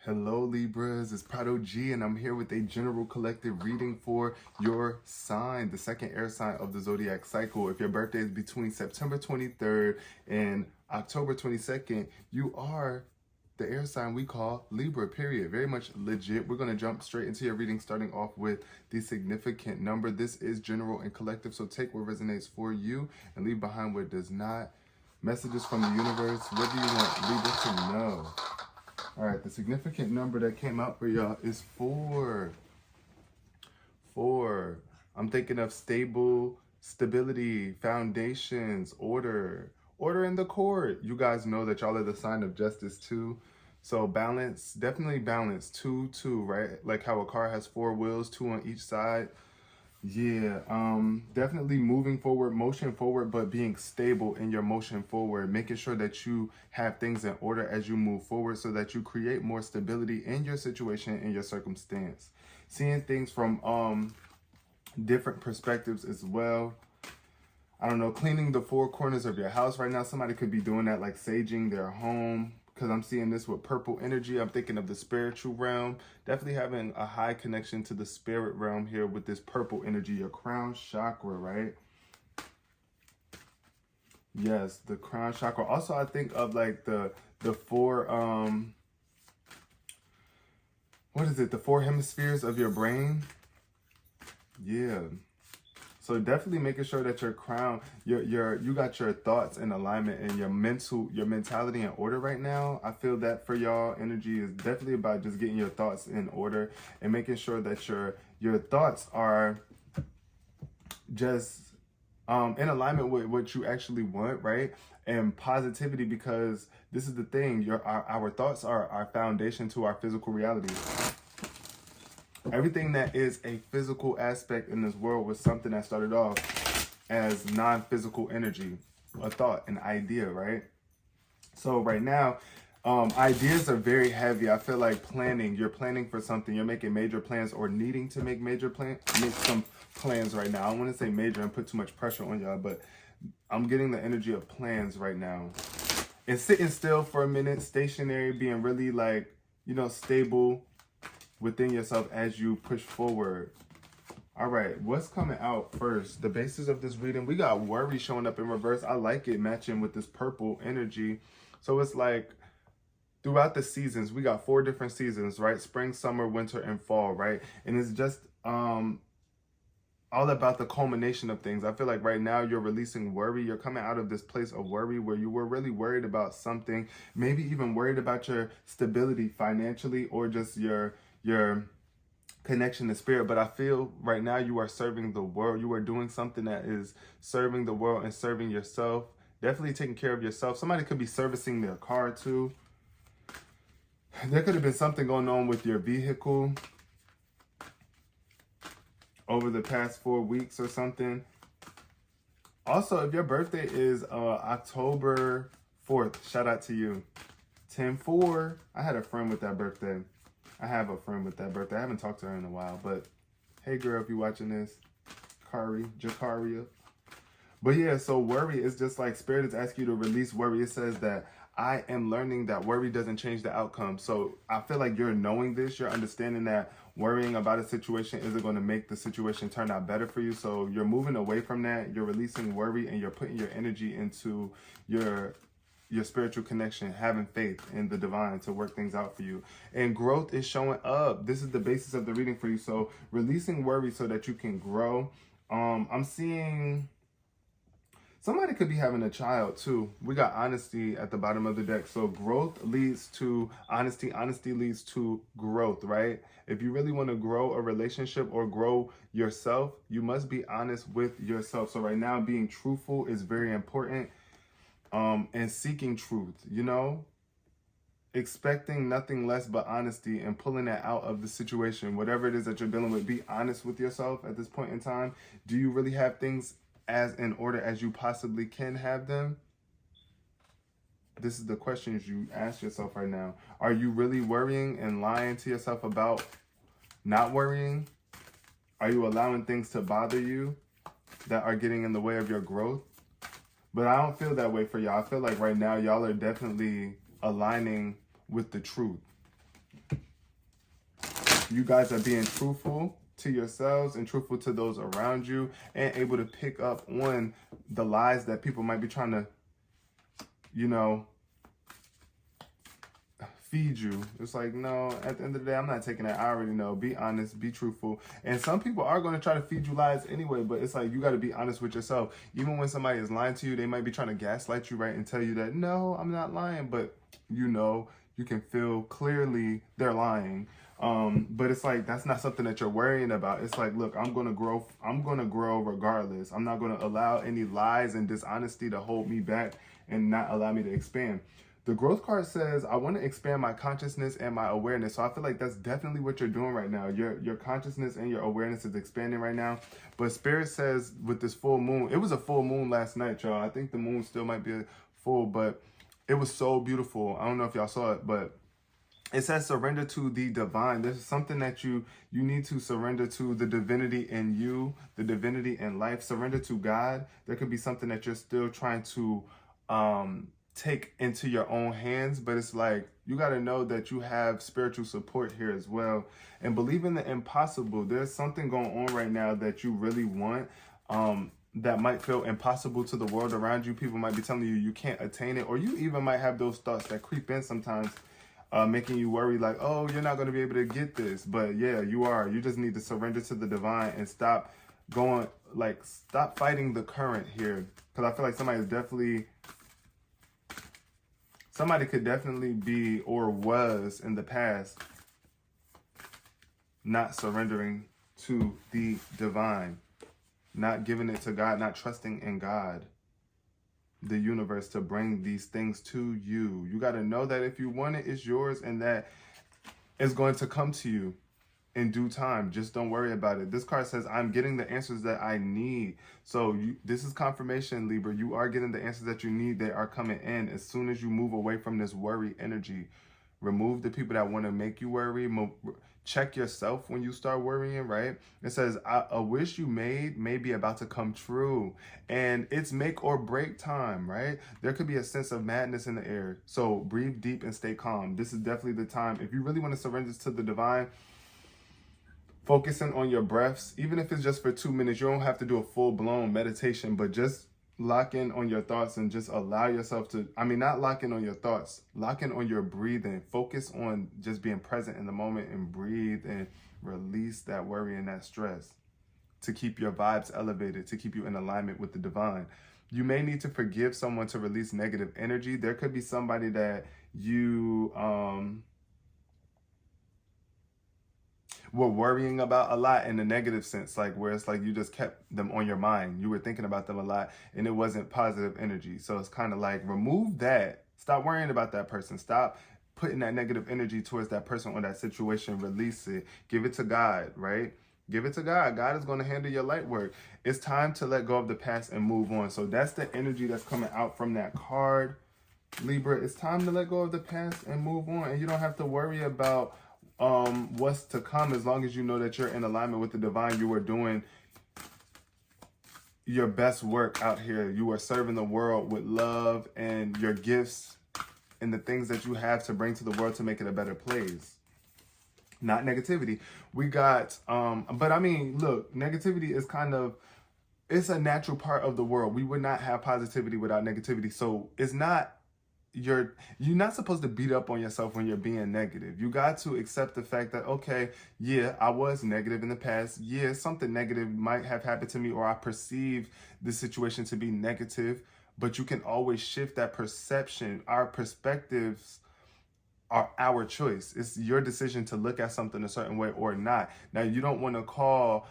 Hello Libras, it's Prado G and I'm here with a general collective reading for your sign, the second air sign of the zodiac cycle. If your birthday is between September 23rd and October 22nd, you are the air sign we call Libra, period. Very much legit. We're going to jump straight into your reading, starting off with the significant number. This is general and collective, so take what resonates for you and leave behind what does not. Messages from the universe. What do you want Libra to know? All right, the significant number that came out for y'all is 4. 4. I'm thinking of stability, foundations, order in the court. You guys know that y'all are the sign of justice too. So balance, definitely balance. 2, 2, right? Like how a car has 4 wheels, 2 on each side. Yeah, definitely moving forward, motion forward, but being stable in your motion forward, making sure that you have things in order as you move forward so that you create more stability in your situation, in your circumstance. Seeing things from different perspectives as well. I don't know, cleaning the 4 corners of your house right now. Somebody could be doing that, like saging their home. Because I'm seeing this with purple energy. I'm thinking of the spiritual realm. Definitely having a high connection to the spirit realm here with this purple energy. Your crown chakra, right? Yes, the crown chakra. Also, I think of like the 4, what is it? The 4 hemispheres of your brain. Yeah. So definitely making sure that your crown, you got your thoughts in alignment and your mentality in order right now. I feel that for y'all, energy is definitely about just getting your thoughts in order and making sure that your thoughts are just in alignment with what you actually want, right? And positivity, because this is the thing, our thoughts are our foundation to our physical reality. Everything that is a physical aspect in this world was something that started off as non-physical energy, a thought, an idea, right? So right now, ideas are very heavy. I feel like planning, you're planning for something, you're making major plans or needing to make make some plans right now. I don't want to say major and put too much pressure on y'all, but I'm getting the energy of plans right now. And sitting still for a minute, stationary, being really like, stable within yourself as you push forward. All right, what's coming out first? The basis of this reading, we got worry showing up in reverse. I like it matching with this purple energy. So it's like throughout the seasons, we got 4 different seasons, right? Spring, summer, winter, and fall, right? And it's just all about the culmination of things. I feel like right now you're releasing worry. You're coming out of this place of worry where you were really worried about something, maybe even worried about your stability financially or just your connection to spirit. But I feel right now you are serving the world. You are doing something that is serving the world and serving yourself. Definitely taking care of yourself. Somebody could be servicing their car too. There could have been something going on with your vehicle over the past 4 weeks or something. Also, if your birthday is October 4th, shout out to you. 10-4. I had a friend with that birthday. I have a friend with that birthday. I haven't talked to her in a while, but hey girl, if you're watching this, Jakaria. But yeah, so worry is just like spirit is asking you to release worry. It says that I am learning that worry doesn't change the outcome. So I feel like you're knowing this, you're understanding that worrying about a situation isn't going to make the situation turn out better for you. So you're moving away from that. You're releasing worry and you're putting your energy into your spiritual connection, having faith in the divine to work things out for you. And growth is showing up. This is the basis of the reading for you. So releasing worry so that you can grow. I'm seeing somebody could be having a child too. We got honesty at the bottom of the deck. So growth leads to honesty. Honesty leads to growth, right? If you really want to grow a relationship or grow yourself, you must be honest with yourself. So right now, being truthful is very important. And seeking truth, expecting nothing less but honesty and pulling that out of the situation, whatever it is that you're dealing with. Be honest with yourself at this point in time. Do you really have things as in order as you possibly can have them? This is the questions you ask yourself right now. Are you really worrying and lying to yourself about not worrying? Are you allowing things to bother you that are getting in the way of your growth? But I don't feel that way for y'all. I feel like right now y'all are definitely aligning with the truth. You guys are being truthful to yourselves and truthful to those around you, and able to pick up on the lies that people might be trying to, you know, feed you. It's like, no, at the end of the day, I'm not taking that. I already know. Be honest, be truthful. And some people are going to try to feed you lies anyway, but it's like, you got to be honest with yourself. Even when somebody is lying to you, they might be trying to gaslight you, right? And tell you that, no, I'm not lying, but you know, you can feel clearly they're lying. But it's like, that's not something that you're worrying about. It's like, look, I'm going to grow. I'm going to grow regardless. I'm not going to allow any lies and dishonesty to hold me back and not allow me to expand. The growth card says, I want to expand my consciousness and my awareness. So I feel like that's definitely what you're doing right now. Your consciousness and your awareness is expanding right now. But Spirit says with this full moon, it was a full moon last night, y'all. I think the moon still might be a full, but it was so beautiful. I don't know if y'all saw it, but it says surrender to the divine. There's something that you need to surrender to, the divinity in you, the divinity in life. Surrender to God. There could be something that you're still trying to take into your own hands, but it's like, you got to know that you have spiritual support here as well. And believe in the impossible. There's something going on right now that you really want, that might feel impossible to the world around you. People might be telling you can't attain it, or you even might have those thoughts that creep in sometimes, making you worry like, oh, you're not going to be able to get this. But yeah, you are. You just need to surrender to the divine and stop going, like, stop fighting the current here. Because I feel like somebody could definitely be, or was in the past, not surrendering to the divine, not giving it to God, not trusting in God, the universe, to bring these things to you. You got to know that if you want it, it's yours, and that it's going to come to you in due time. Just don't worry about it. This card says, I'm getting the answers that I need. So this is confirmation, Libra. You are getting the answers that you need. They are coming in as soon as you move away from this worry energy. Remove the people that want to make you worry. Check yourself when you start worrying, right? It says, a wish you made may be about to come true. And it's make or break time, right? There could be a sense of madness in the air. So breathe deep and stay calm. This is definitely the time. If you really want to surrender to the divine, focusing on your breaths, even if it's just for 2 minutes, you don't have to do a full-blown meditation, but just lock in on your thoughts and just allow yourself to, not lock in on your thoughts, lock in on your breathing. Focus on just being present in the moment and breathe and release that worry and that stress to keep your vibes elevated, to keep you in alignment with the divine. You may need to forgive someone to release negative energy. There could be somebody that you were worrying about a lot in a negative sense, like where it's like you just kept them on your mind. You were thinking about them a lot and it wasn't positive energy. So it's kind of like, remove that. Stop worrying about that person. Stop putting that negative energy towards that person or that situation. Release it. Give it to God, right? Give it to God. God is going to handle your light work. It's time to let go of the past and move on. So that's the energy that's coming out from that card, Libra. It's time to let go of the past and move on. And you don't have to worry about what's to come, as long as you know that you're in alignment with the divine. You are doing your best work out here. You are serving the world with love and your gifts and the things that you have to bring to the world to make it a better place. Not negativity. We got, but look, negativity is it's a natural part of the world. We would not have positivity without negativity. So it's not, you're not supposed to beat up on yourself when you're being negative. You got to accept the fact that, okay, yeah, I was negative in the past. Yeah, something negative might have happened to me, or I perceive the situation to be negative, but you can always shift that perception. Our perspectives are our choice. It's your decision to look at something a certain way or not. Now, you don't want to call,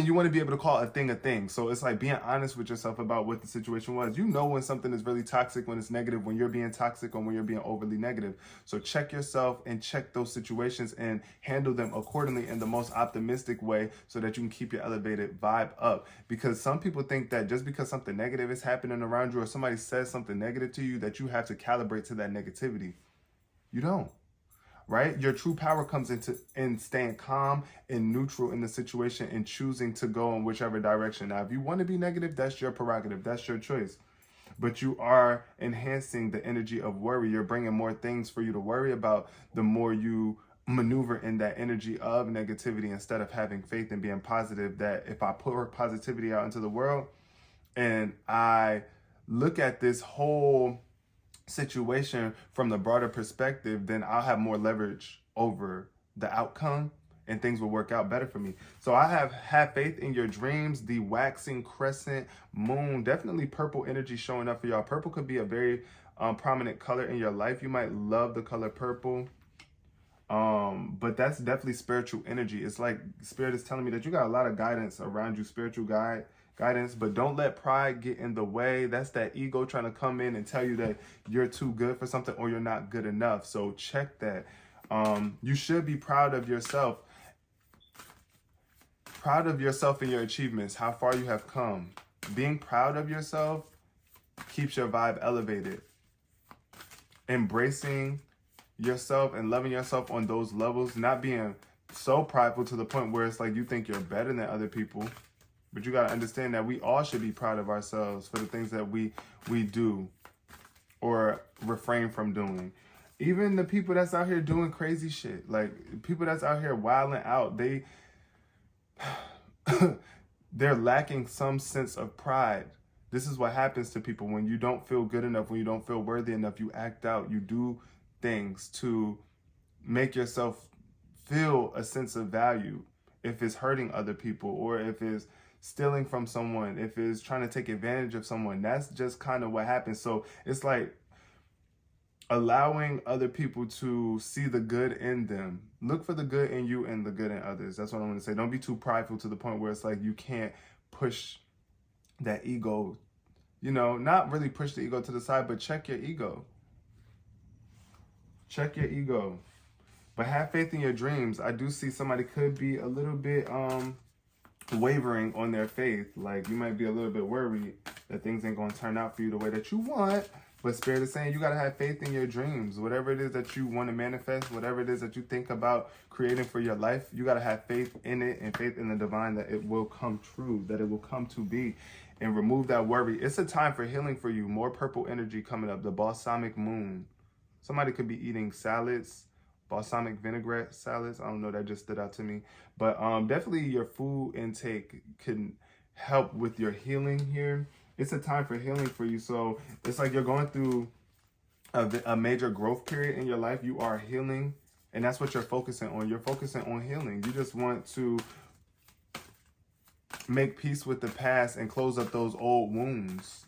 you want to be able to call a thing. So it's like being honest with yourself about what the situation was. You know when something is really toxic, when it's negative, when you're being toxic, or when you're being overly negative. So check yourself and check those situations and handle them accordingly in the most optimistic way, so that you can keep your elevated vibe up. Because some people think that just because something negative is happening around you, or somebody says something negative to you, that you have to calibrate to that negativity. You don't. Right? Your true power comes in staying calm and neutral in the situation and choosing to go in whichever direction. Now, if you want to be negative, that's your prerogative. That's your choice. but you are enhancing the energy of worry. You're bringing more things for you to worry about the more you maneuver in that energy of negativity instead of having faith and being positive that if I pour positivity out into the world and I look at this whole situation from the broader perspective, then I'll have more leverage over the outcome and things will work out better for me. So I have faith in your dreams. The waxing crescent moon, definitely purple energy showing up for y'all. Purple could be a very prominent color in your life. You might love the color purple. But that's definitely spiritual energy. It's like Spirit is telling me that you got a lot of guidance around you, spiritual guidance, but don't let pride get in the way. That's that ego trying to come in and tell you that you're too good for something or you're not good enough. So check that. You should be proud of yourself. Proud of yourself and your achievements, how far you have come. Being proud of yourself keeps your vibe elevated. Embracing yourself and loving yourself on those levels, not being so prideful to the point where it's like you think you're better than other people. But you got to understand that we all should be proud of ourselves for the things that we do or refrain from doing. Even the people that's out here doing crazy shit, like people that's out here wilding out, they're lacking some sense of pride. This is what happens to people when you don't feel good enough, when you don't feel worthy enough. You act out, you do things to make yourself feel a sense of value. If it's hurting other people, or if it's stealing from someone, if it's trying to take advantage of someone, that's just kind of what happens. So it's like allowing other people to see the good in them. Look for the good in you and the good in others. That's what I want to say. Don't be too prideful to the point where it's like you can't push that ego, not really push the ego to the side, but check your ego. Check your ego. But have faith in your dreams. I do see somebody could be a little bit wavering on their faith. Like you might be a little bit worried that things ain't going to turn out for you the way that you want. But Spirit is saying you got to have faith in your dreams. Whatever it is that you want to manifest, whatever it is that you think about creating for your life, you got to have faith in it and faith in the divine that it will come true, that it will come to be, and remove that worry. It's a time for healing for you. More purple energy coming up. The balsamic moon. Somebody could be eating salads, balsamic vinaigrette salads. I don't know, that just stood out to me. But definitely your food intake can help with your healing here. It's a time for healing for you. So it's like you're going through a major growth period in your life. You are healing, and that's what you're focusing on. You're focusing on healing. You just want to make peace with the past and close up those old wounds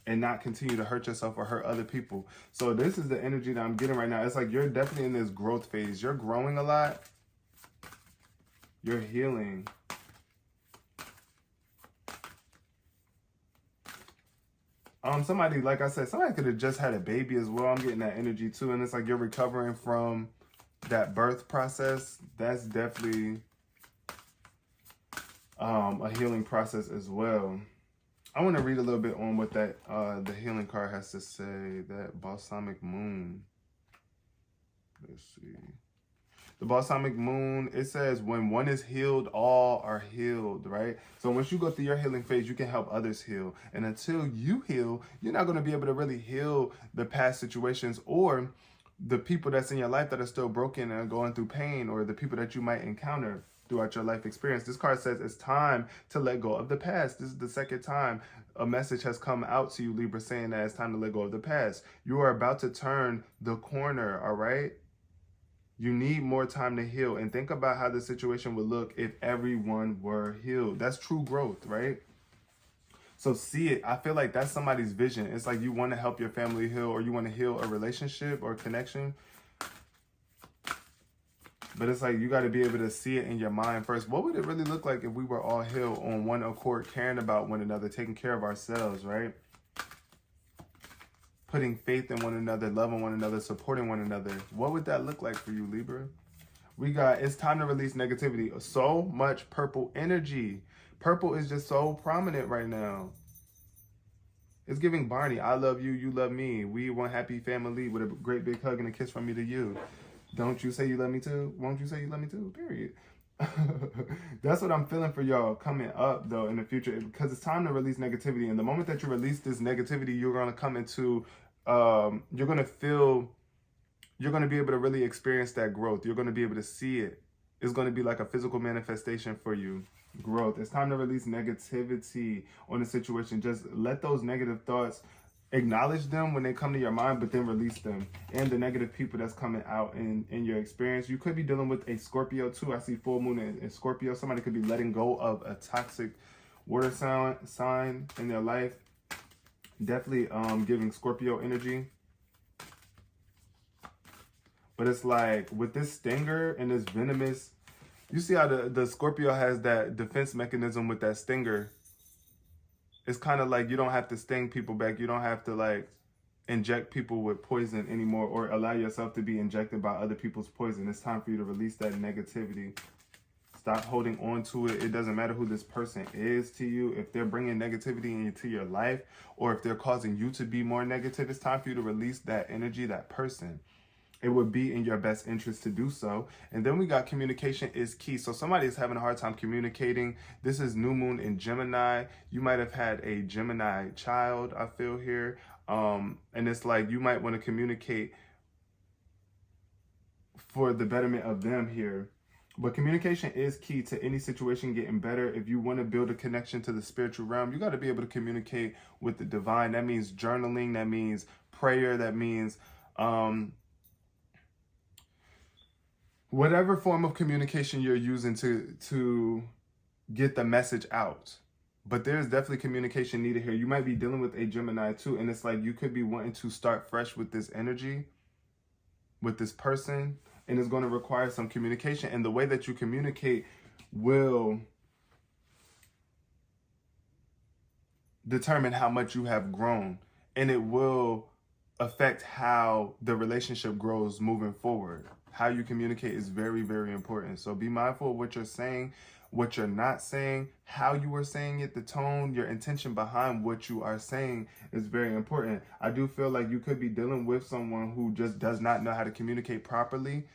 and not continue to hurt yourself or hurt other people. So this is the energy that I'm getting right now. It's like you're definitely in this growth phase. You're growing a lot. You're healing. Somebody, like I said, somebody could have just had a baby as well. I'm getting that energy too. And it's like you're recovering from that birth process. That's definitely a healing process as well. I want to read a little bit on what that the healing card has to say. That balsamic moon. Let's see. The balsamic moon, it says when one is healed, all are healed, right? So once you go through your healing phase, you can help others heal. And until you heal, you're not going to be able to really heal the past situations or the people that's in your life that are still broken and going through pain, or the people that you might encounter throughout your life experience. This card says it's time to let go of the past. This is the second time a message has come out to you, Libra, saying that it's time to let go of the past. You are about to turn the corner, all right? You need more time to heal. And think about how the situation would look if everyone were healed. That's true growth, right? So see it. I feel like that's somebody's vision. It's like you want to help your family heal, or you want to heal a relationship or connection. But it's like you got to be able to see it in your mind first. What would it really look like if we were all healed, on one accord, caring about one another, taking care of ourselves, right? Putting faith in one another, loving one another, supporting one another. What would that look like for you, Libra? We got, it's time to release negativity. So much purple energy. Purple is just so prominent right now. It's giving Barney, I love you, you love me. We one happy family with a great big hug and a kiss from me to you. Don't you say you love me too? Won't you say you love me too? Period. That's what I'm feeling for y'all coming up though in the future, because it's time to release negativity. And the moment that you release this negativity, you're going to come into you're going to feel, you're going to be able to really experience that growth. You're going to be able to see it. It's going to be like a physical manifestation for you. Growth. It's time to release negativity on the situation. Just let those negative thoughts, acknowledge them when they come to your mind, but then release them. And the negative people that's coming out in your experience. You could be dealing with a Scorpio too. I see full moon in Scorpio. Somebody could be letting go of a toxic water sign in their life. Definitely giving Scorpio energy. But it's like with this stinger and this venomous, you see how the Scorpio has that defense mechanism with that stinger. It's kind of like you don't have to sting people back. You don't have to like inject people with poison anymore, or allow yourself to be injected by other people's poison. It's time for you to release that negativity. Stop holding on to it. It doesn't matter who this person is to you. If they're bringing negativity into your life, or if they're causing you to be more negative, it's time for you to release that energy, that person. It would be in your best interest to do so. And then we got communication is key. So somebody is having a hard time communicating. This is new moon in Gemini. You might have had a Gemini child, I feel here. And it's like you might want to communicate for the betterment of them here. But communication is key to any situation getting better. If you want to build a connection to the spiritual realm, you got to be able to communicate with the divine. That means journaling. That means prayer. That means whatever form of communication you're using to get the message out. But there's definitely communication needed here. You might be dealing with a Gemini too, and it's like you could be wanting to start fresh with this energy, with this person, and it's going to require some communication. And the way that you communicate will determine how much you have grown, and it will affect how the relationship grows moving forward. How you communicate is very, very important. So be mindful of what you're saying, what you're not saying, how you are saying it, the tone, your intention behind what you are saying is very important. I do feel like you could be dealing with someone who just does not know how to communicate properly.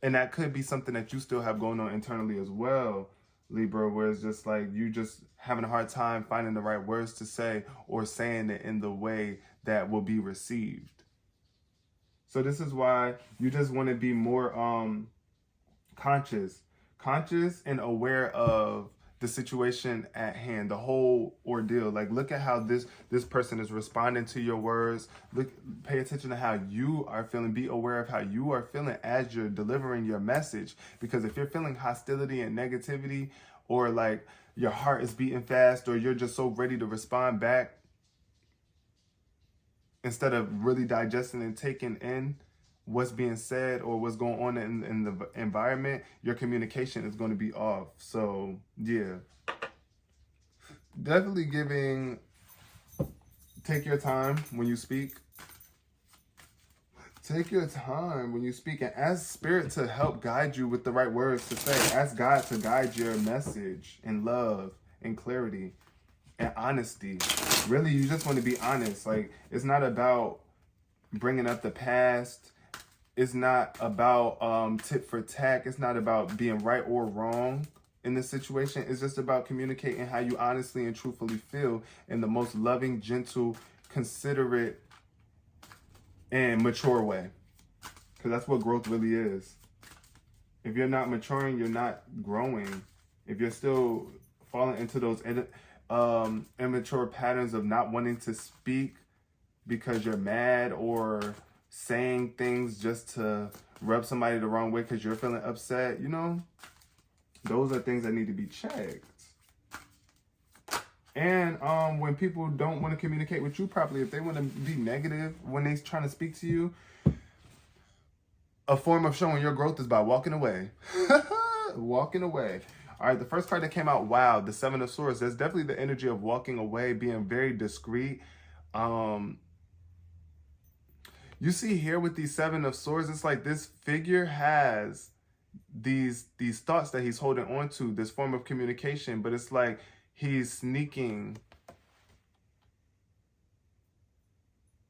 And that could be something that you still have going on internally as well, Libra, where it's just like you just having a hard time finding the right words to say, or saying it in the way that will be received. So this is why you just want to be more conscious and aware of the situation at hand, the whole ordeal. Like, look at how this person is responding to your words. Pay attention to how you are feeling. Be aware of how you are feeling as you're delivering your message. Because if you're feeling hostility and negativity, or like your heart is beating fast, or you're just so ready to respond back, instead of really digesting and taking in what's being said or what's going on in the environment, your communication is going to be off. So yeah, definitely take your time when you speak. Take your time when you speak, and ask Spirit to help guide you with the right words to say. Ask God to guide your message in love and clarity and honesty. Really, you just want to be honest. Like, it's not about bringing up the past. It's not about tit for tat. It's not about being right or wrong in this situation. It's just about communicating how you honestly and truthfully feel in the most loving, gentle, considerate, and mature way. Because that's what growth really is. If you're not maturing, you're not growing. If you're still falling into those immature patterns of not wanting to speak because you're mad, or saying things just to rub somebody the wrong way because you're feeling upset, you know, those are things that need to be checked. And when people don't want to communicate with you properly, if they want to be negative when they're trying to speak to you, a form of showing your growth is by walking away. Walking away. All right, the first card that came out, wow, the Seven of Swords. There's definitely the energy of walking away, being very discreet. You see here with these Seven of Swords, it's like this figure has these thoughts that he's holding on to, this form of communication, but it's like he's sneaking.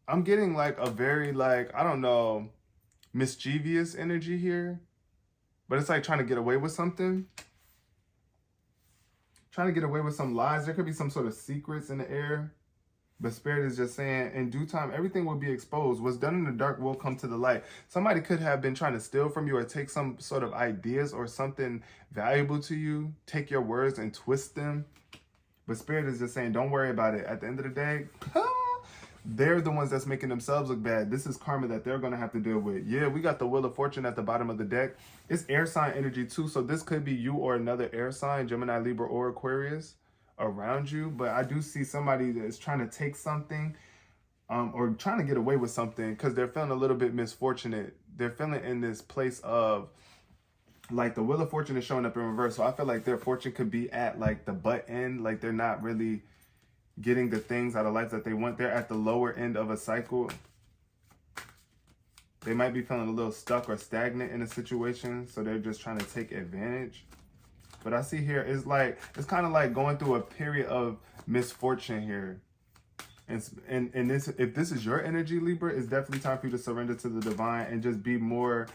I'm getting like a very, like, I don't know, mischievous energy here, but it's like trying to get away with something. trying to get away with some lies. There could be some sort of secrets in the air. But Spirit is just saying, in due time, everything will be exposed. What's done in the dark will come to the light. Somebody could have been trying to steal from you or take some sort of ideas or something valuable to you, take your words and twist them. But Spirit is just saying, don't worry about it. At the end of the day, they're the ones that's making themselves look bad. This is karma that they're going to have to deal with. Yeah, we got the Wheel of Fortune at the bottom of the deck. It's air sign energy too. So this could be you or another air sign, Gemini, Libra, or Aquarius around you. But I do see somebody that's trying to take something or trying to get away with something because they're feeling a little bit misfortunate. They're feeling in this place of like the Wheel of Fortune is showing up in reverse. So I feel like their fortune could be at like the butt end. Like they're not really getting the things out of life that they want. They're at the lower end of a cycle. They might be feeling a little stuck or stagnant in a situation. So they're just trying to take advantage. But I see here, it's kind of like going through a period of misfortune here. And this, if this is your energy, Libra, it's definitely time for you to surrender to the divine and just be more,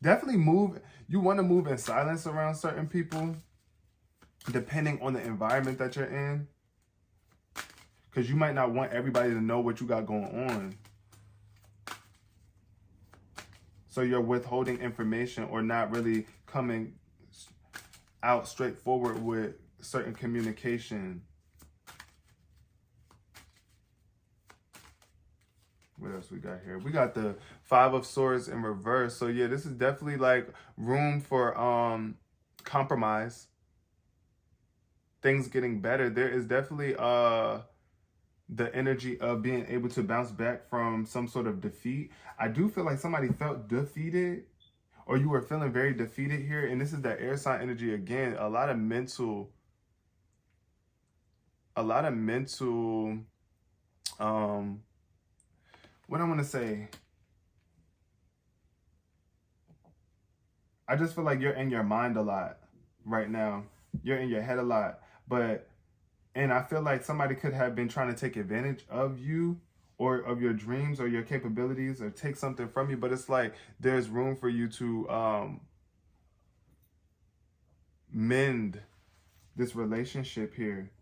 definitely move. You want to move in silence around certain people, depending on the environment that you're in. Because you might not want everybody to know what you got going on. So you're withholding information or not really coming out straightforward with certain communication. What else we got here? We got the Five of Swords in reverse. So yeah, this is definitely like room for compromise. Things getting better. There is definitely the energy of being able to bounce back from some sort of defeat. I do feel like somebody felt defeated, or you were feeling very defeated here. And this is that air sign energy again. A lot of mental, what I want to say, I just feel like you're in your mind a lot right now. You're in your head a lot. And I feel like somebody could have been trying to take advantage of you or of your dreams or your capabilities or take something from you. But it's like there's room for you to mend this relationship here.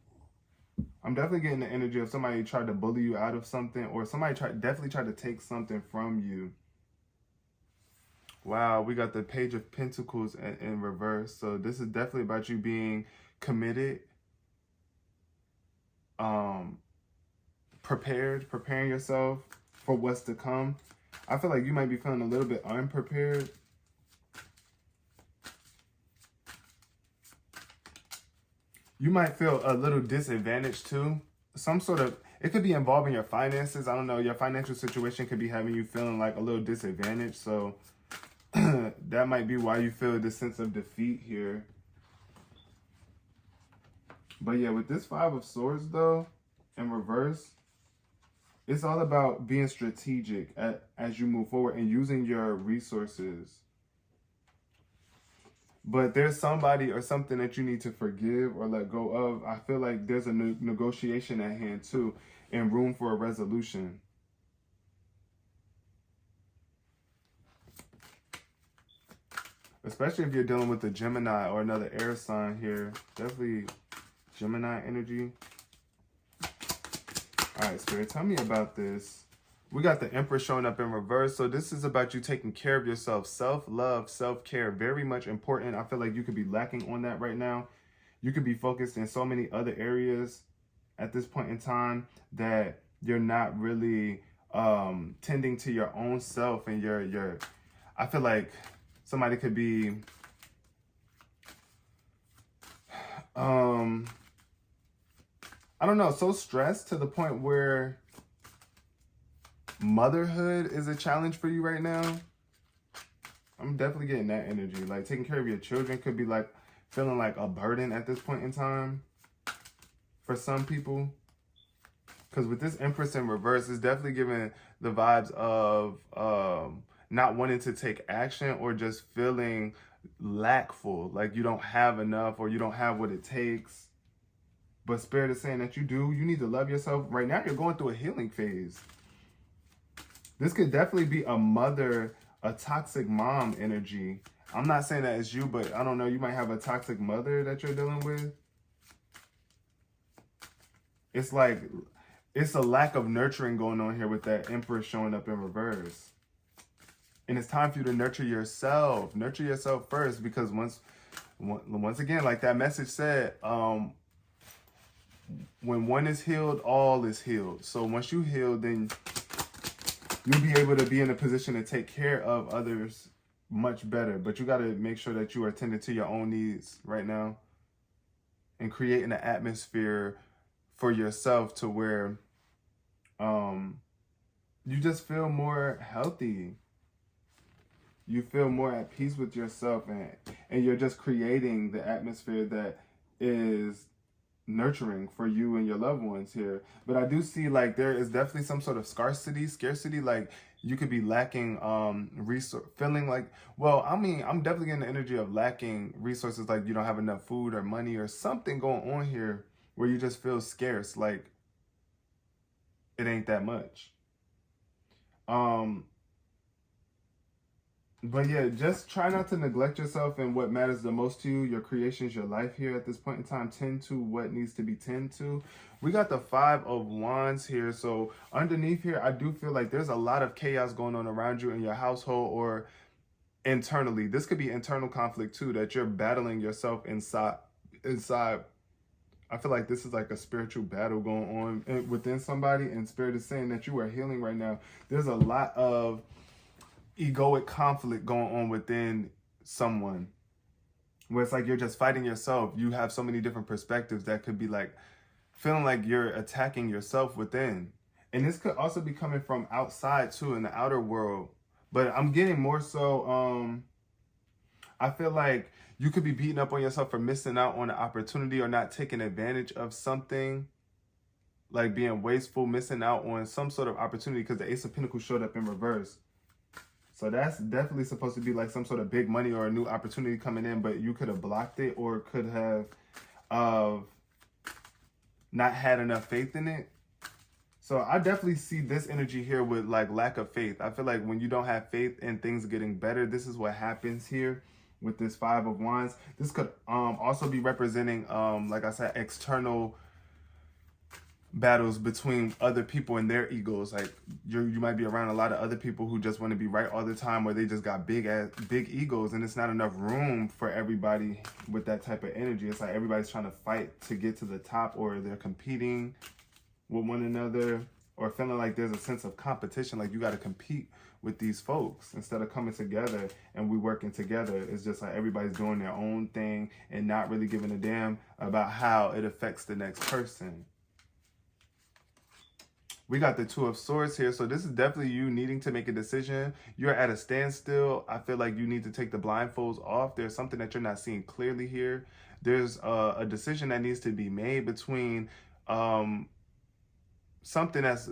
I'm definitely getting the energy of somebody tried to bully you out of something, or somebody definitely tried to take something from you. Wow, we got the Page of Pentacles in reverse. So this is definitely about you being committed, preparing yourself for what's to come. I feel like you might be feeling a little bit unprepared. You might feel a little disadvantaged too. Some sort of, it could be involving your finances. I don't know. Your financial situation could be having you feeling like a little disadvantaged. So that might be why you feel this sense of defeat here. But yeah, with this Five of Swords though, in reverse, it's all about being strategic as you move forward and using your resources. But there's somebody or something that you need to forgive or let go of. I feel like there's a negotiation at hand too, and room for a resolution. Especially if you're dealing with a Gemini or another air sign here. Definitely Gemini energy. All right, Spirit, tell me about this. We got the Empress showing up in reverse. So this is about you taking care of yourself. Self-love, self-care, very much important. I feel like you could be lacking on that right now. You could be focused in so many other areas at this point in time that you're not really tending to your own self and your I feel like somebody could be I don't know, so stressed to the point where motherhood is a challenge for you right now. I'm definitely getting that energy. Like taking care of your children could be like feeling like a burden at this point in time for some people. Because with this Empress in reverse, it's definitely giving the vibes of not wanting to take action or just feeling lackful. Like you don't have enough or you don't have what it takes. But Spirit is saying that you do. You need to love yourself. Right now, you're going through a healing phase. This could definitely be a mother, a toxic mom energy I'm not saying that it's you, but I don't know, you might have a toxic mother that you're dealing with. It's like, it's a lack of nurturing going on here with that Emperor showing up in reverse. And it's time for you to nurture yourself. Nurture yourself first, because once again, like that message said, when one is healed, all is healed. So once you heal, then you'll be able to be in a position to take care of others much better. But you got to make sure that you are tending to your own needs right now and creating an atmosphere for yourself to where you just feel more healthy. You feel more at peace with yourself, and you're just creating the atmosphere that is nurturing for you and your loved ones here. But I do see like there is definitely some sort of scarcity, like you could be lacking resource, feeling like, well, I mean, I'm definitely getting the energy of lacking resources, like you don't have enough food or money or something going on here where you just feel scarce, like it ain't that much. But yeah, just try not to neglect yourself and what matters the most to you. Your creations, your life here at this point in time. Tend to what needs to be tended to. We got the 5 of Wands here. So underneath here, I do feel like there's a lot of chaos going on around you in your household or internally. This could be internal conflict too, that you're battling yourself inside. I feel like this is like a spiritual battle going on within somebody, and Spirit is saying that you are healing right now. There's a lot of egoic conflict going on within someone where it's like you're just fighting yourself. You have so many different perspectives that could be like feeling like you're attacking yourself within. And this could also be coming from outside too, in the outer world. But I'm getting more so, I feel like you could be beating up on yourself for missing out on an opportunity or not taking advantage of something, like being wasteful, missing out on some sort of opportunity, because the Ace of Pentacles showed up in reverse. So that's definitely supposed to be like some sort of big money or a new opportunity coming in, but you could have blocked it or could have not had enough faith in it. So I definitely see this energy here with like lack of faith. I feel like when you don't have faith in things getting better, this is what happens here with this 5 of Wands. This could also be representing, like I said, external battles between other people and their egos. Like you might be around a lot of other people who just want to be right all the time, or they just got big egos, and it's not enough room for everybody with that type of energy. It's like everybody's trying to fight to get to the top, or they're competing with one another, or feeling like there's a sense of competition, like you got to compete with these folks instead of coming together and we working together. It's just like everybody's doing their own thing and not really giving a damn about how it affects the next person. We got the 2 of Swords here. So this is definitely you needing to make a decision. You're at a standstill. I feel like you need to take the blindfolds off. There's something that you're not seeing clearly here. There's a decision that needs to be made between something that's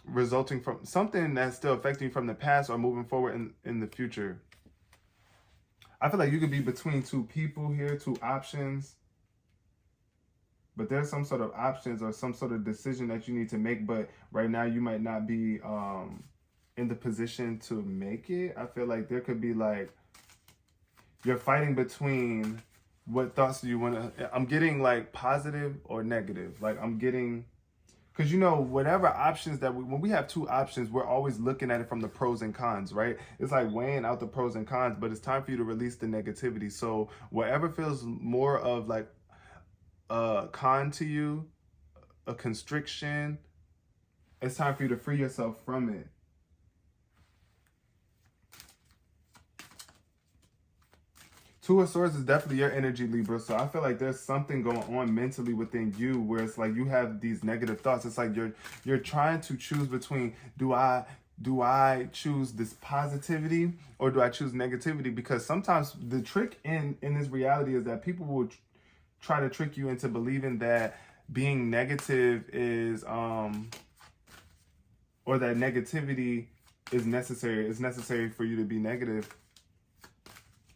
resulting from something that's still affecting you from the past or moving forward in the future. I feel like you could be between 2 people here, 2 options. But there's some sort of options or some sort of decision that you need to make. But right now you might not be in the position to make it. I feel like there could be like, you're fighting between what thoughts do you want to, I'm getting like positive or negative. Like I'm getting, because you know, whatever options that when we have 2 options, we're always looking at it from the pros and cons, right? It's like weighing out the pros and cons, but it's time for you to release the negativity. So whatever feels more of like a con to you, a constriction, it's time for you to free yourself from it. Two of Swords is definitely your energy, Libra. So I feel like there's something going on mentally within you where it's like you have these negative thoughts. It's like you're trying to choose between, do I choose this positivity or do I choose negativity? Because sometimes the trick in this reality is that people will try to trick you into believing that being negative is or that negativity is necessary. It's necessary for you to be negative.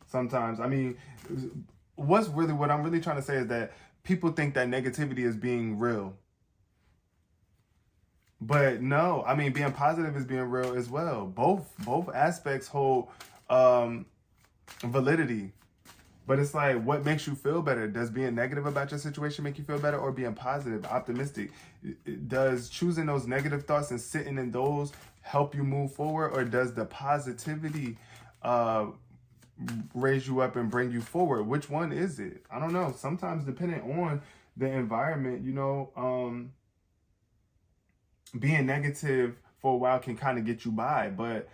Sometimes, I mean, what I'm really trying to say is that people think that negativity is being real. But no, I mean, being positive is being real as well. Both aspects hold validity. But it's like, what makes you feel better? Does being negative about your situation make you feel better, or being positive, optimistic? Does choosing those negative thoughts and sitting in those help you move forward, or does the positivity raise you up and bring you forward? Which one is it? I don't know. Sometimes, depending on the environment, being negative for a while can kind of get you by, but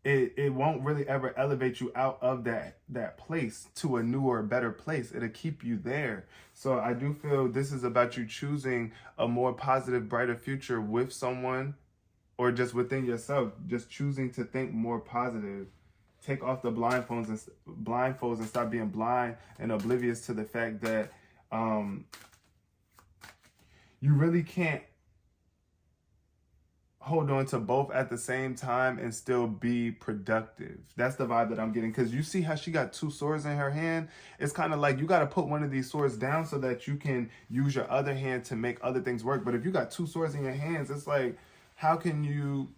it won't really ever elevate you out of that place to a newer, better place. It'll keep you there. So I do feel this is about you choosing a more positive, brighter future with someone, or just within yourself, just choosing to think more positive. Take off the blindfolds and stop being blind and oblivious to the fact that you really can't hold on to both at the same time and still be productive. That's the vibe that I'm getting. Because you see how she got 2 swords in her hand? It's kind of like you got to put one of these swords down so that you can use your other hand to make other things work. But if you got 2 swords in your hands, it's like, how can you...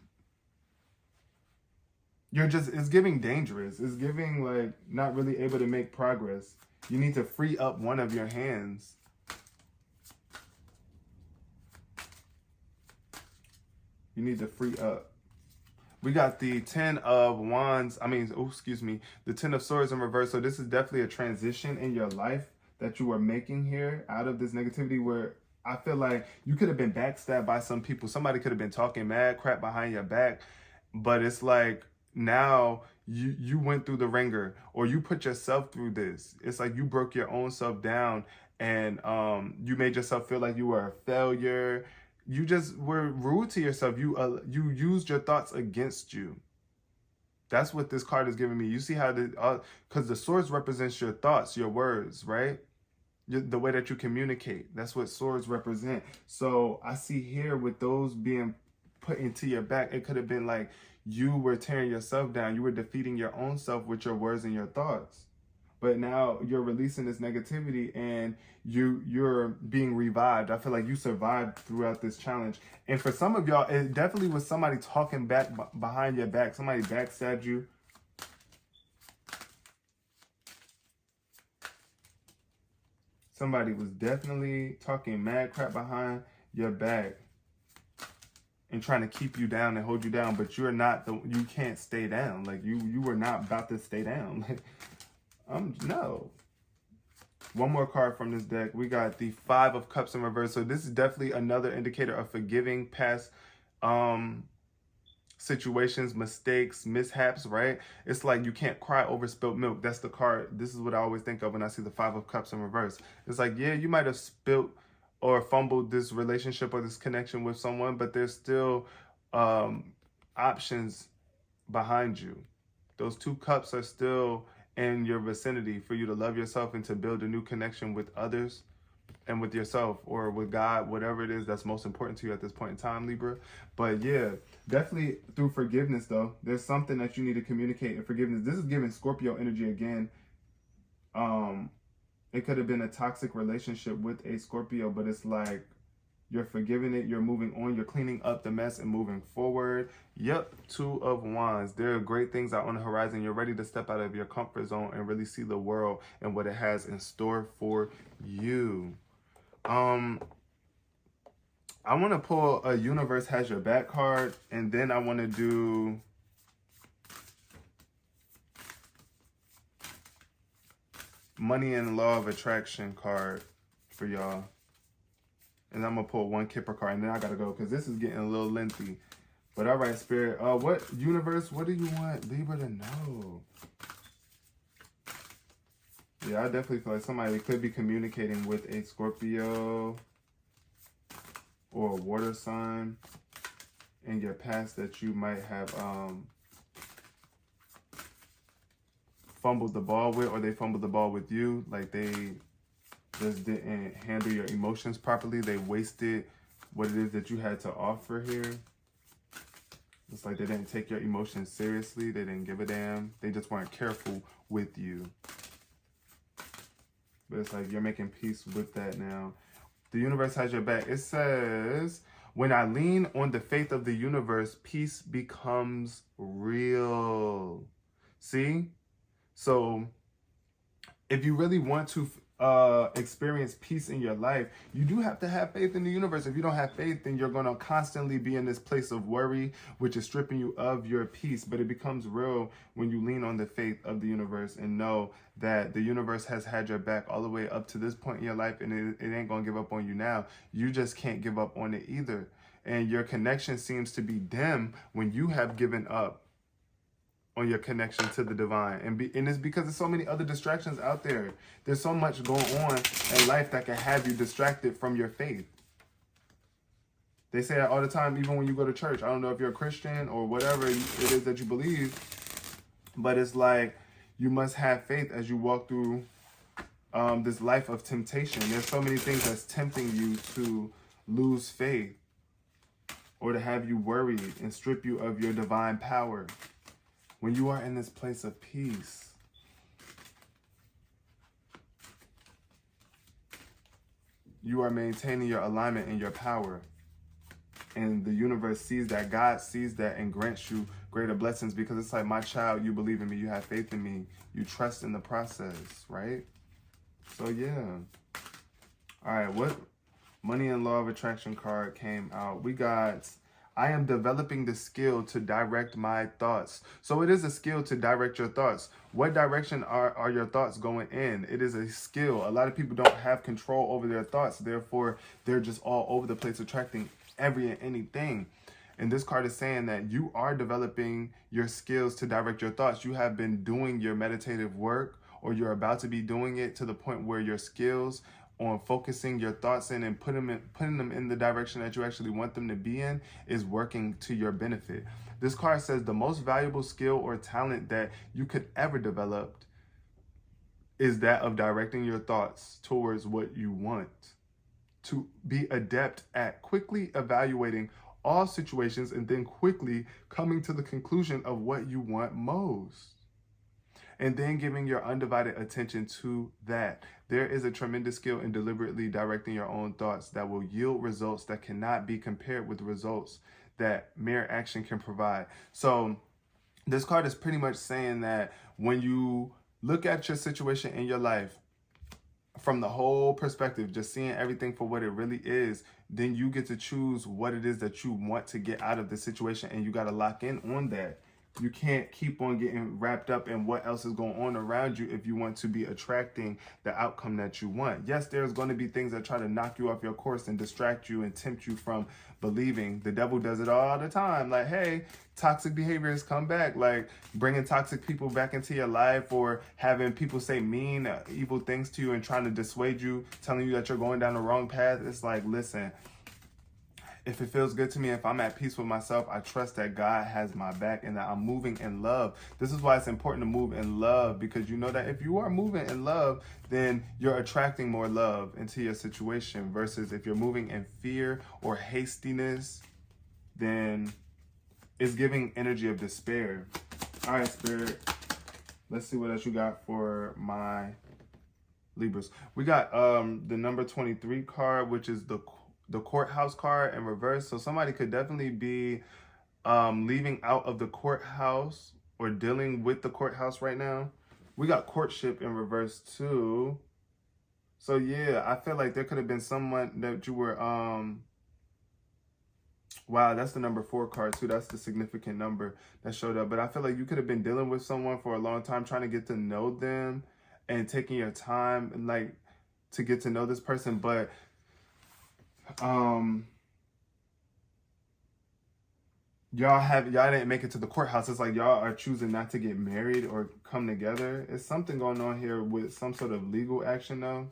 it's giving dangerous. It's giving like not really able to make progress. You need to free up one of your hands. You need to free up. We got the 10 of Wands. The 10 of Swords in reverse. So this is definitely a transition in your life that you are making here out of this negativity, where I feel like you could have been backstabbed by some people. Somebody could have been talking mad crap behind your back. But it's like now you went through the ringer, or you put yourself through this. It's like you broke your own self down, and you made yourself feel like you were a failure. You just were rude to yourself. You used your thoughts against you. That's what this card is giving me. You see how because the swords represents your thoughts, your words, right? The way that you communicate. That's what swords represent. So I see here with those being put into your back, it could have been like you were tearing yourself down. You were defeating your own self with your words and your thoughts. But now you're releasing this negativity and you're being revived. I feel like you survived throughout this challenge. And for some of y'all, it definitely was somebody talking back behind your back. Somebody backstabbed you. Somebody was definitely talking mad crap behind your back and trying to keep you down and hold you down. But you're not you can't stay down. Like you were not about to stay down. No. One more card from this deck. We got the 5 of Cups in reverse. So this is definitely another indicator of forgiving past situations, mistakes, mishaps, right? It's like you can't cry over spilt milk. That's the card. This is what I always think of when I see the 5 of Cups in reverse. It's like, yeah, you might have spilt or fumbled this relationship or this connection with someone, but there's still options behind you. Those 2 cups are still in your vicinity for you to love yourself and to build a new connection with others and with yourself or with God, whatever it is that's most important to you at this point in time, Libra. But yeah, definitely through forgiveness though, there's something that you need to communicate in forgiveness. This is giving Scorpio energy again. It could have been a toxic relationship with a Scorpio, but it's like you're forgiving it, you're moving on, you're cleaning up the mess and moving forward. Yep, 2 of Wands. There are great things out on the horizon. You're ready to step out of your comfort zone and really see the world and what it has in store for you. I want to pull a Universe Has Your Back card, and then I want to do Money and Law of Attraction card for y'all. And I'm going to pull 1 Kipper card, and then I got to go because this is getting a little lengthy. But all right, Spirit. What universe, what do you want Libra to know? Yeah, I definitely feel like somebody could be communicating with a Scorpio or a water sign in your past that you might have fumbled the ball with, or they fumbled the ball with you. Like they just didn't handle your emotions properly. They wasted what it is that you had to offer here. It's like they didn't take your emotions seriously. They didn't give a damn. They just weren't careful with you. But it's like you're making peace with that now. The universe has your back. It says, When I lean on the faith of the universe, peace becomes real. See? So if you really want to experience peace in your life, you do have to have faith in the universe. If you don't have faith, then you're going to constantly be in this place of worry, which is stripping you of your peace. But it becomes real when you lean on the faith of the universe and know that the universe has had your back all the way up to this point in your life, and it ain't going to give up on you now. You just can't give up on it either. And your connection seems to be dim when you have given up on your connection to the divine. And it's because there's so many other distractions out there. There's so much going on in life that can have you distracted from your faith. They say that all the time, even when you go to church. I don't know if you're a Christian or whatever it is that you believe, but it's like you must have faith as you walk through this life of temptation. There's so many things that's tempting you to lose faith or to have you worried and strip you of your divine power. When you are in this place of peace, you are maintaining your alignment and your power. And the universe sees that, God sees that, and grants you greater blessings, because it's like, my child, you believe in me, you have faith in me, you trust in the process, right? So yeah. All right, what Money and Law of Attraction card came out? We got, I am developing the skill to direct my thoughts. So it is a skill to direct your thoughts. What direction are your thoughts going in? It is a skill. A lot of people don't have control over their thoughts. Therefore, they're just all over the place attracting every and anything. And this card is saying that you are developing your skills to direct your thoughts. You have been doing your meditative work, or you're about to be doing it to the point where your skills on focusing your thoughts in and putting them in the direction that you actually want them to be in is working to your benefit. This card says the most valuable skill or talent that you could ever develop is that of directing your thoughts towards what you want. To be adept at quickly evaluating all situations and then quickly coming to the conclusion of what you want most. And then giving your undivided attention to that. There is a tremendous skill in deliberately directing your own thoughts that will yield results that cannot be compared with results that mere action can provide. So this card is pretty much saying that when you look at your situation in your life from the whole perspective, just seeing everything for what it really is, then you get to choose what it is that you want to get out of the situation, and you got to lock in on that. You can't keep on getting wrapped up in what else is going on around you if you want to be attracting the outcome that you want. Yes, there's going to be things that try to knock you off your course and distract you and tempt you from believing. The devil does it all the time. Like, hey, toxic behaviors come back. Like bringing toxic people back into your life, or having people say mean, evil things to you and trying to dissuade you, telling you that you're going down the wrong path. It's like, listen, if it feels good to me, if I'm at peace with myself, I trust that God has my back and that I'm moving in love. This is why it's important to move in love, because you know that if you are moving in love, then you're attracting more love into your situation, versus if you're moving in fear or hastiness, then it's giving energy of despair. All right, Spirit. Let's see what else you got for my Libras. We got the number 23 card, which is the courthouse card in reverse. So somebody could definitely be leaving out of the courthouse or dealing with the courthouse right now. We got courtship in reverse too. So yeah, I feel like there could have been someone that you were wow, that's the number 4 card too. That's the significant number that showed up. But I feel like you could have been dealing with someone for a long time, trying to get to know them and taking your time and like to get to know this person. But y'all didn't make it to the courthouse. It's like y'all are choosing not to get married or come together. It's something going on here with some sort of legal action though.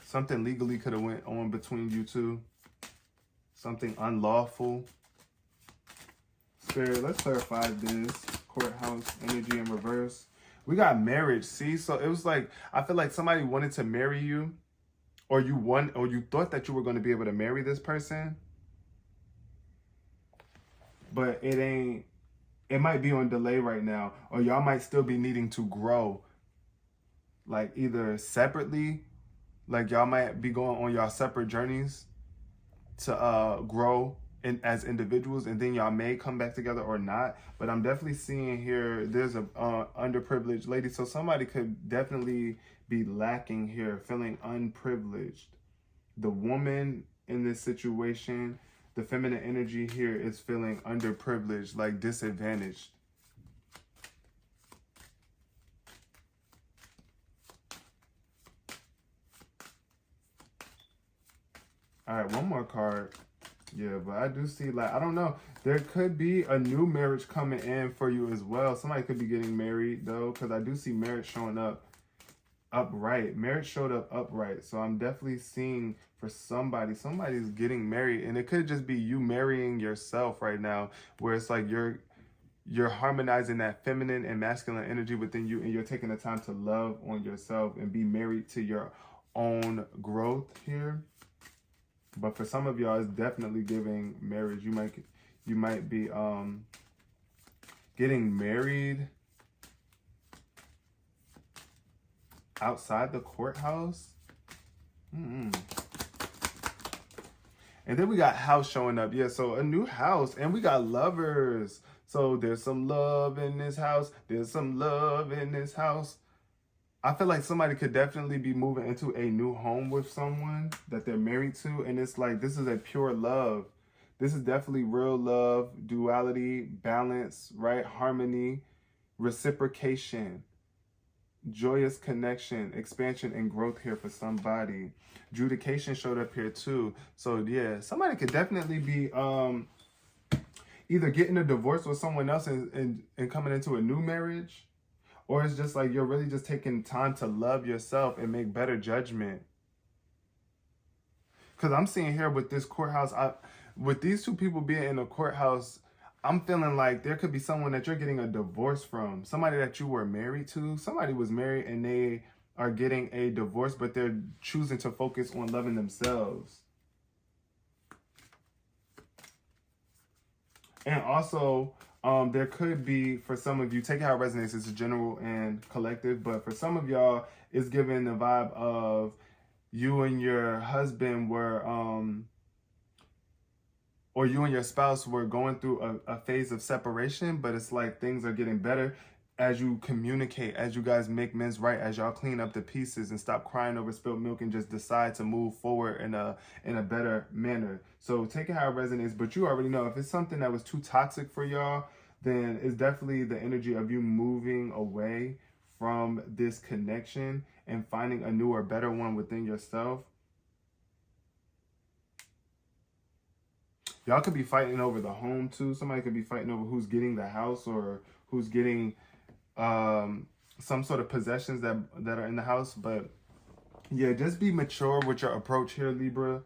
Something legally could have went on between you two. Something unlawful. Spirit, let's clarify this. Courthouse energy in reverse. We got marriage, see? So it was like, I feel like somebody wanted to marry you, or you thought that you were going to be able to marry this person, but it might be on delay right now, or y'all might still be needing to grow, like either separately Like y'all might be going on y'all separate journeys to grow as individuals, and then y'all may come back together or not. But I'm definitely seeing here there's a underprivileged lady, so somebody could definitely be lacking here, feeling unprivileged. The woman in this situation, the feminine energy here is feeling underprivileged, like disadvantaged. All right, one more card. Yeah, but I do see, like, I don't know. There could be a new marriage coming in for you as well. Somebody could be getting married, though, because I do see marriage showing up upright. Marriage showed up upright. So I'm definitely seeing for somebody's getting married. And it could just be you marrying yourself right now, where it's like you're harmonizing that feminine and masculine energy within you, and you're taking the time to love on yourself and be married to your own growth here. But for some of y'all, it's definitely giving marriage. You might be getting married outside the courthouse. And then we got house showing up. Yeah, so a new house, and we got lovers. So there's some love in this house. There's some love in this house. I feel like somebody could definitely be moving into a new home with someone that they're married to. And it's like, this is a pure love. This is definitely real love, duality, balance, right? Harmony, reciprocation, joyous connection, expansion, and growth here for somebody. Judication showed up here too. So yeah, somebody could definitely be either getting a divorce with someone else and coming into a new marriage. Or it's just like you're really just taking time to love yourself and make better judgment. Because I'm seeing here with this courthouse, with these two people being in the courthouse, I'm feeling like there could be someone that you're getting a divorce from. Somebody that you were married to. Somebody was married and they are getting a divorce, but they're choosing to focus on loving themselves. And also, there could be, for some of you, take it how it resonates, it's general and collective, but for some of y'all, it's giving the vibe of you and your husband were, or you and your spouse were going through a phase of separation, but it's like things are getting better as you communicate, as you guys make men's right, as y'all clean up the pieces and stop crying over spilled milk and just decide to move forward in a better manner. So take it how it resonates, but you already know if it's something that was too toxic for y'all, then it's definitely the energy of you moving away from this connection and finding a newer, better one within yourself. Y'all could be fighting over the home too. Somebody could be fighting over who's getting the house or who's getting some sort of possessions that are in the house. But yeah, just be mature with your approach here, Libra,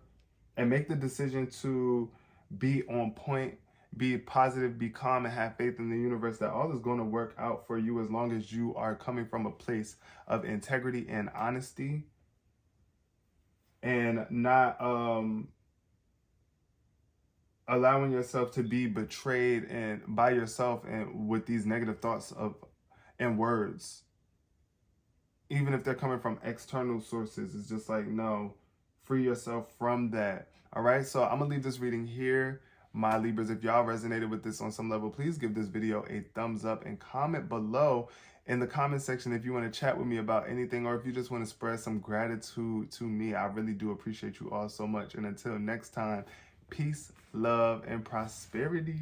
and make the decision to be on point, be positive, be calm, and have faith in the universe that all is going to work out for you as long as you are coming from a place of integrity and honesty and not allowing yourself to be betrayed and by yourself and with these negative thoughts and words. Even if they're coming from external sources, it's just like, no, free yourself from that. All right, so I'm gonna leave this reading here. My Libras, if y'all resonated with this on some level, please give this video a thumbs up and comment below in the comment section if you want to chat with me about anything or if you just want to spread some gratitude to me. I really do appreciate you all so much. And until next time, peace, love, and prosperity.